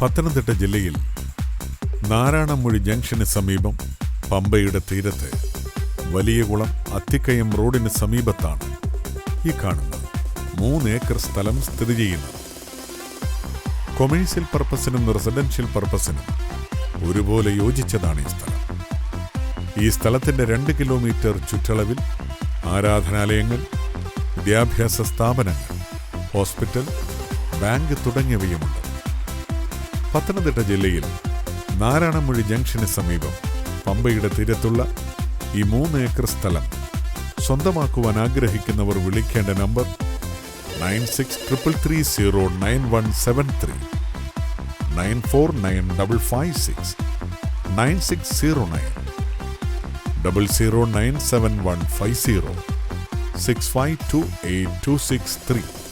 പത്തനംതിട്ട ജില്ലയിൽ നാരായണമൂഴി ജംഗ്ഷന് സമീപം പമ്പയുടെ തീരത്ത് വലിയകുളം അത്തിക്കയം റോഡിന് സമീപത്താണ് ഈ കാണുന്നത് 3 ഏക്കർ സ്ഥലം സ്ഥിതി ചെയ്യുന്നത്. കൊമേഴ്സ്യൽ പർപ്പസിനും റെസിഡൻഷ്യൽ പർപ്പസിനും ഒരുപോലെ യോജിച്ചതാണ് ഈ സ്ഥലം. ഈ സ്ഥലത്തിന്റെ 2 കിലോമീറ്റർ ചുറ്റളവിൽ ആരാധനാലയങ്ങൾ, വിദ്യാഭ്യാസ സ്ഥാപനങ്ങൾ, ഹോസ്പിറ്റൽ, ബാങ്ക് തുടങ്ങിയവയുമുണ്ട്. പത്തനംതിട്ട ജില്ലയിൽ നാരായണമൂഴി ജംഗ്ഷന് സമീപം പമ്പയുടെ തീരത്തുള്ള ഈ 3 ഏക്കർ സ്ഥലം സ്വന്തമാക്കുവാൻ ആഗ്രഹിക്കുന്നവർ വിളിക്കേണ്ട നമ്പർ 9633309173, 949556 9609, 00971506528263.